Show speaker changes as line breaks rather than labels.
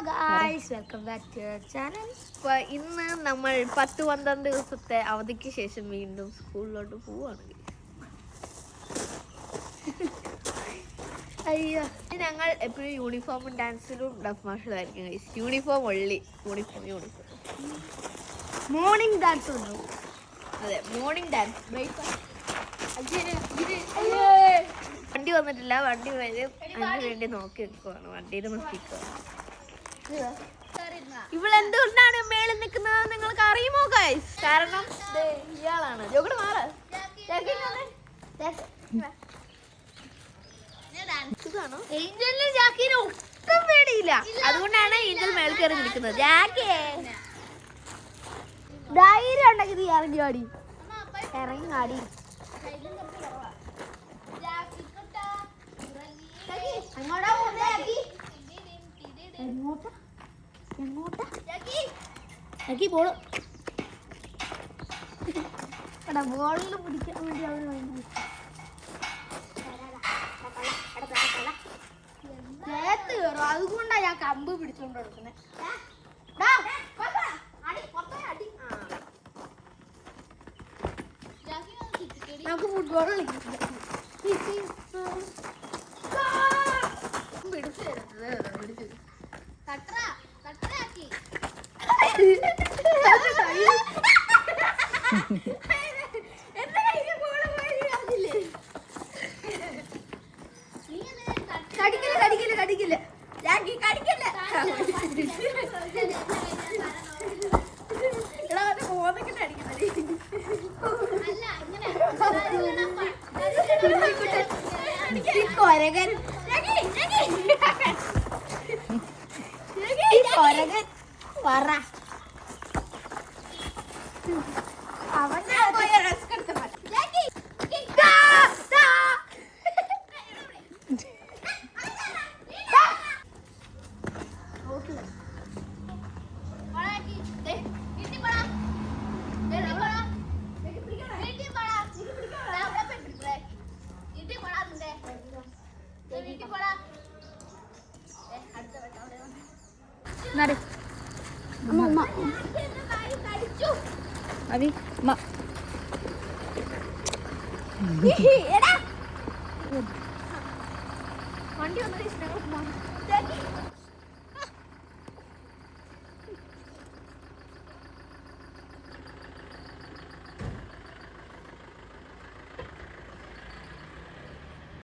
Guys welcome back to our channel. അപ്പോൾ ഇന്ന് നമ്മൾ 10-12 ദിവസത്തെ അവധിക്ക് ശേഷം വീണ്ടും സ്കൂളിലോട്ട് പോവുകയാണ്. അയ്യോ, ഞങ്ങൾ എപ്പോഴും യൂണിഫോമും ഡാൻസിലും ഡഫ് മാഷുമായിരിക്കും ഗൈസ്. യൂണിഫോം ഒള്ളി, യൂണിഫോം മോർണിംഗ് ഡാൻസ് ഉണ്ടാവും. അതെ, മോർണിംഗ് ഡാൻസ്. വണ്ടി വന്നിട്ടില്ല, വണ്ടി വരും. അതിന് വേണ്ടി നോക്കി നിൽക്കുവാണ്, വണ്ടിയിൽ നോക്കിക്കുക. ഇവളെന്തുകൊണ്ടാണ് മേളിൽ നിൽക്കുന്നത് നിങ്ങൾക്ക് അറിയുമോ ഗൈസ്? കാരണം ഇയാളാണ്. ഏഞ്ചലിന് ജാക്കിന് ഒട്ടും പേടിയില്ല, അതുകൊണ്ടാണ് ഏഞ്ചൽ മേൽ കയറി നിൽക്കുന്നത്. ജാക്കിയെ ധൈര്യം ഉണ്ടെങ്കിൽ നീ ഇറങ്ങി ആടി, ഇറങ്ങി ആടി. ബോളിൽ പിടിക്കാൻ വേണ്ടി അവര് ദേഹത്ത് കയറും, അതുകൊണ്ടാ ഞാൻ കമ്പ് പിടിച്ചോണ്ട് കൊടുക്കുന്നത്. നമുക്ക് ഫുട്ബോൾ കളിക്കാം. കടിക്കില്ല കൊരകൻ പറ അവന്റെ റിസ്ക് എടുത്ത വണ്ടി